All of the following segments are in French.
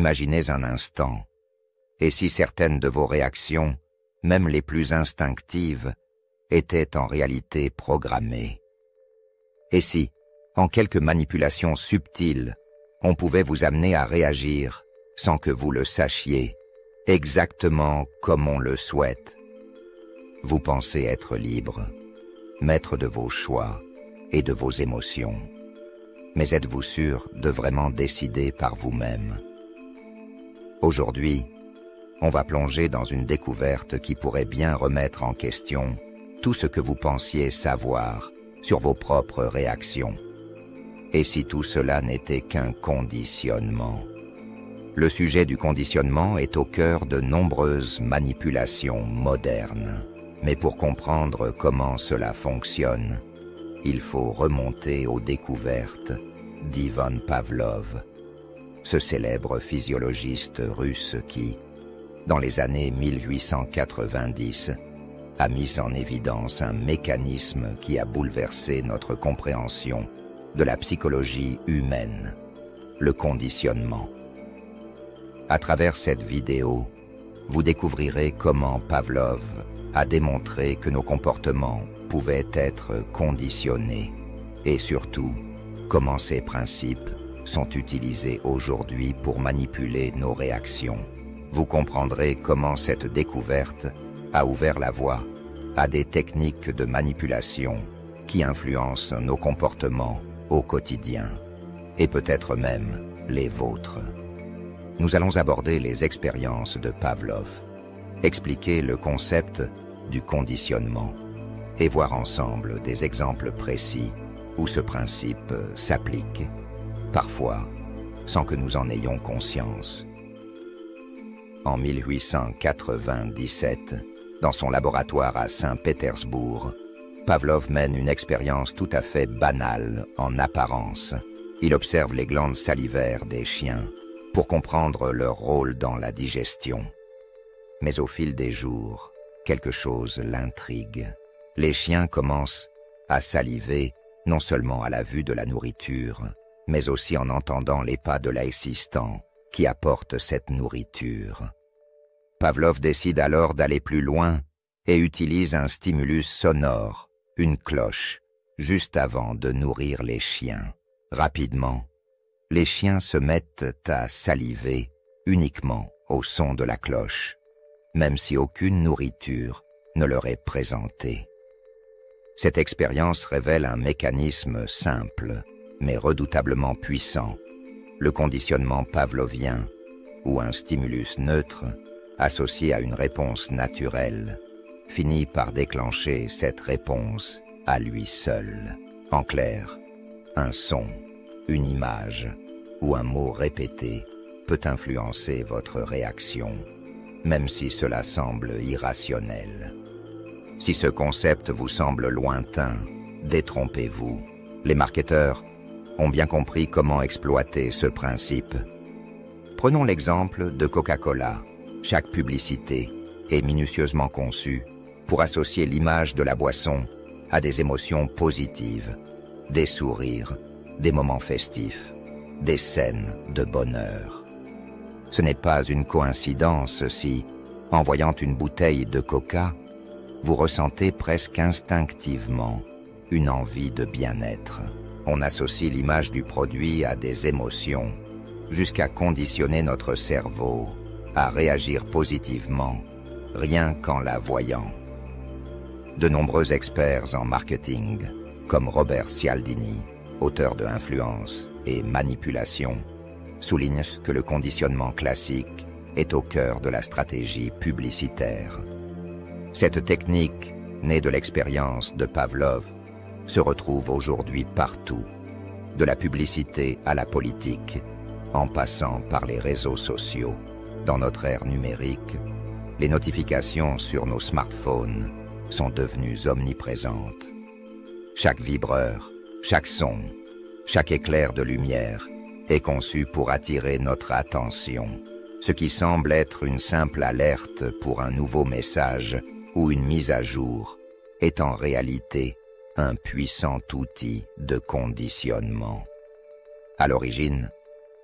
Imaginez un instant, et si certaines de vos réactions, même les plus instinctives, étaient en réalité programmées? Et si, en quelques manipulations subtiles, on pouvait vous amener à réagir sans que vous le sachiez, exactement comme on le souhaite? Vous pensez être libre, maître de vos choix et de vos émotions. Mais êtes-vous sûr de vraiment décider par vous-même? Aujourd'hui, on va plonger dans une découverte qui pourrait bien remettre en question tout ce que vous pensiez savoir sur vos propres réactions. Et si tout cela n'était qu'un conditionnement? Le sujet du conditionnement est au cœur de nombreuses manipulations modernes. Mais pour comprendre comment cela fonctionne, il faut remonter aux découvertes d'Ivan Pavlov, ce célèbre physiologiste russe qui, dans les années 1890, a mis en évidence un mécanisme qui a bouleversé notre compréhension de la psychologie humaine, le conditionnement. À travers cette vidéo, vous découvrirez comment Pavlov a démontré que nos comportements pouvaient être conditionnés et surtout comment ces principes sont utilisés aujourd'hui pour manipuler nos réactions. Vous comprendrez comment cette découverte a ouvert la voie à des techniques de manipulation qui influencent nos comportements au quotidien et peut-être même les vôtres. Nous allons aborder les expériences de Pavlov, expliquer le concept du conditionnement et voir ensemble des exemples précis où ce principe s'applique, parfois sans que nous en ayons conscience. En 1897, dans son laboratoire à Saint-Pétersbourg, Pavlov mène une expérience tout à fait banale en apparence. Il observe les glandes salivaires des chiens pour comprendre leur rôle dans la digestion. Mais au fil des jours, quelque chose l'intrigue. Les chiens commencent à saliver non seulement à la vue de la nourriture, mais aussi en entendant les pas de l'assistant qui apporte cette nourriture. Pavlov décide alors d'aller plus loin et utilise un stimulus sonore, une cloche, juste avant de nourrir les chiens. Rapidement, les chiens se mettent à saliver uniquement au son de la cloche, même si aucune nourriture ne leur est présentée. Cette expérience révèle un mécanisme simple, mais redoutablement puissant, le conditionnement pavlovien, où un stimulus neutre, associé à une réponse naturelle, finit par déclencher cette réponse à lui seul. En clair, un son, une image ou un mot répété peut influencer votre réaction, même si cela semble irrationnel. Si ce concept vous semble lointain, détrompez-vous. Les marketeurs ont bien compris comment exploiter ce principe. Prenons l'exemple de Coca-Cola. Chaque publicité est minutieusement conçue pour associer l'image de la boisson à des émotions positives, des sourires, des moments festifs, des scènes de bonheur. Ce n'est pas une coïncidence si, en voyant une bouteille de Coca, vous ressentez presque instinctivement une envie de bien-être. On associe l'image du produit à des émotions, jusqu'à conditionner notre cerveau à réagir positivement, rien qu'en la voyant. De nombreux experts en marketing, comme Robert Cialdini, auteur de Influence et Manipulation, soulignent que le conditionnement classique est au cœur de la stratégie publicitaire. Cette technique, née de l'expérience de Pavlov, se retrouve aujourd'hui partout, de la publicité à la politique, en passant par les réseaux sociaux. Dans notre ère numérique, les notifications sur nos smartphones sont devenues omniprésentes. Chaque vibreur, chaque son, chaque éclair de lumière est conçu pour attirer notre attention. Ce qui semble être une simple alerte pour un nouveau message ou une mise à jour est en réalité un puissant outil de conditionnement. À l'origine,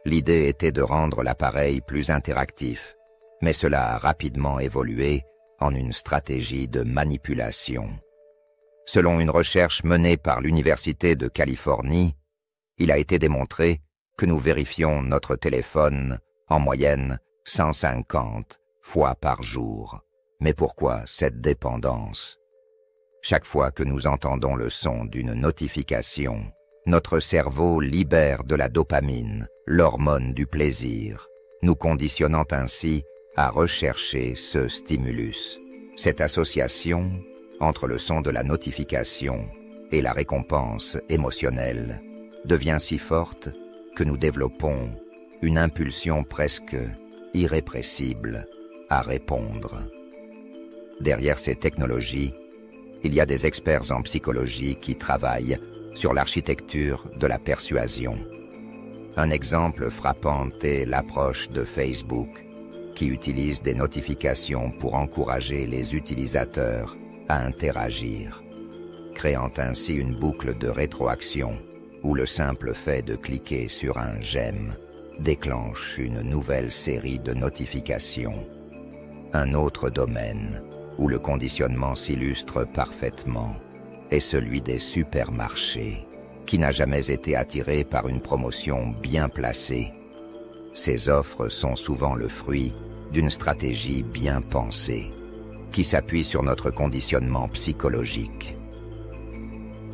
L'idée était de rendre l'appareil plus interactif, mais cela a rapidement évolué en une stratégie de manipulation. Selon une recherche menée par l'Université de Californie, il a été démontré que nous vérifions notre téléphone en moyenne 150 fois par jour. Mais pourquoi cette dépendance? Chaque fois que nous entendons le son d'une notification, notre cerveau libère de la dopamine, l'hormone du plaisir, nous conditionnant ainsi à rechercher ce stimulus. Cette association entre le son de la notification et la récompense émotionnelle devient si forte que nous développons une impulsion presque irrépressible à répondre. Derrière ces technologies, il y a des experts en psychologie qui travaillent sur l'architecture de la persuasion. Un exemple frappant est l'approche de Facebook, qui utilise des notifications pour encourager les utilisateurs à interagir, créant ainsi une boucle de rétroaction où le simple fait de cliquer sur un « j'aime » déclenche une nouvelle série de notifications. Un autre domaine où le conditionnement s'illustre parfaitement est celui des supermarchés. Qui n'a jamais été attiré par une promotion bien placée? Ces offres sont souvent le fruit d'une stratégie bien pensée, qui s'appuie sur notre conditionnement psychologique.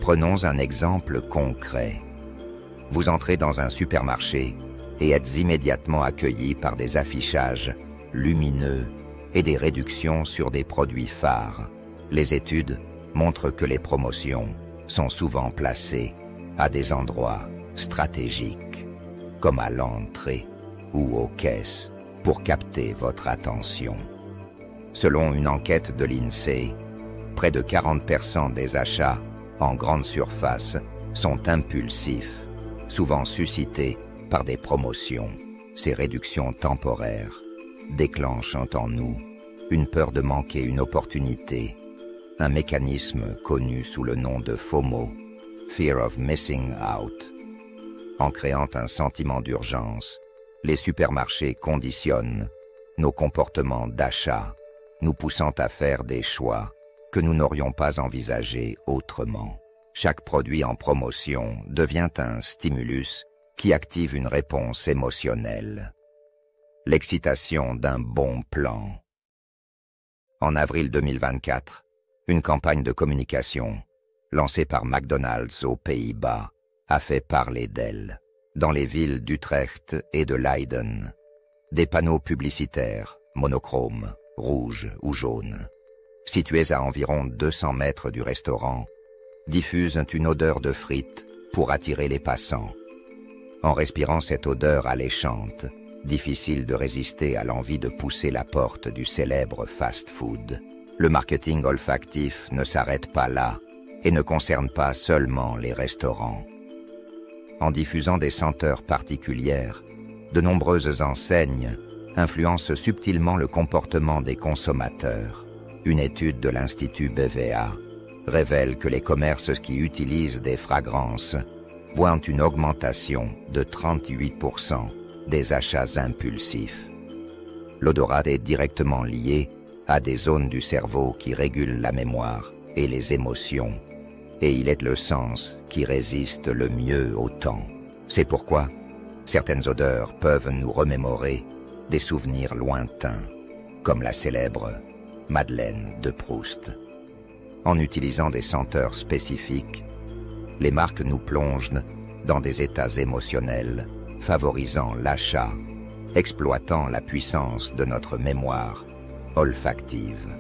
Prenons un exemple concret. Vous entrez dans un supermarché et êtes immédiatement accueilli par des affichages lumineux et des réductions sur des produits phares. Les études montrent que les promotions sont souvent placées à des endroits stratégiques, comme à l'entrée ou aux caisses, pour capter votre attention. Selon une enquête de l'INSEE, près de 40% des achats en grande surface sont impulsifs, souvent suscités par des promotions. Ces réductions temporaires déclenchent en nous une peur de manquer une opportunité, un mécanisme connu sous le nom de FOMO, Fear of Missing Out. En créant un sentiment d'urgence, les supermarchés conditionnent nos comportements d'achat, nous poussant à faire des choix que nous n'aurions pas envisagés autrement. Chaque produit en promotion devient un stimulus qui active une réponse émotionnelle. L'excitation d'un bon plan. En avril 2024, une campagne de communication, lancée par McDonald's aux Pays-Bas, a fait parler d'elle. Dans les villes d'Utrecht et de Leiden, des panneaux publicitaires, monochromes, rouges ou jaunes, situés à environ 200 mètres du restaurant, diffusent une odeur de frites pour attirer les passants. En respirant cette odeur alléchante, difficile de résister à l'envie de pousser la porte du célèbre fast-food. Le marketing olfactif ne s'arrête pas là et ne concerne pas seulement les restaurants. En diffusant des senteurs particulières, de nombreuses enseignes influencent subtilement le comportement des consommateurs. Une étude de l'Institut BVA révèle que les commerces qui utilisent des fragrances voient une augmentation de 38% des achats impulsifs. L'odorat est directement lié à des zones du cerveau qui régulent la mémoire et les émotions, et il est le sens qui résiste le mieux au temps. C'est pourquoi certaines odeurs peuvent nous remémorer des souvenirs lointains, comme la célèbre Madeleine de Proust. En utilisant des senteurs spécifiques, les marques nous plongent dans des états émotionnels, favorisant l'achat, exploitant la puissance de notre mémoire olfactive.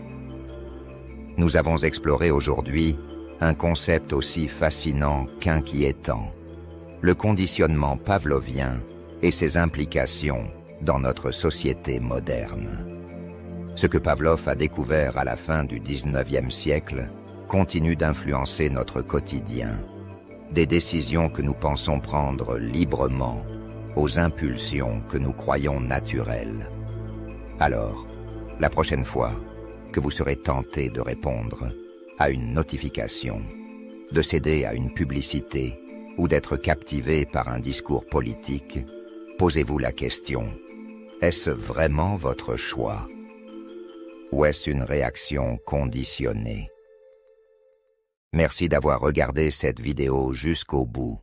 Nous avons exploré aujourd'hui un concept aussi fascinant qu'inquiétant, le conditionnement pavlovien et ses implications dans notre société moderne. Ce que Pavlov a découvert à la fin du XIXe siècle continue d'influencer notre quotidien. Des décisions que nous pensons prendre librement aux impulsions que nous croyons naturelles. Alors, la prochaine fois que vous serez tenté de répondre à une notification, de céder à une publicité ou d'être captivé par un discours politique, Posez-vous la question, est-ce vraiment votre choix? Ou est-ce une réaction conditionnée? Merci d'avoir regardé cette vidéo jusqu'au bout.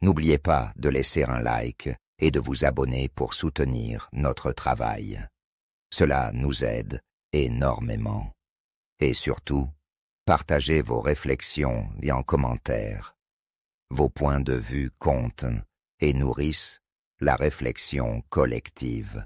N'oubliez pas de laisser un like et de vous abonner pour soutenir notre travail. Cela nous aide énormément. Et surtout, partagez vos réflexions et en commentaire. Vos points de vue comptent et nourrissent la réflexion collective.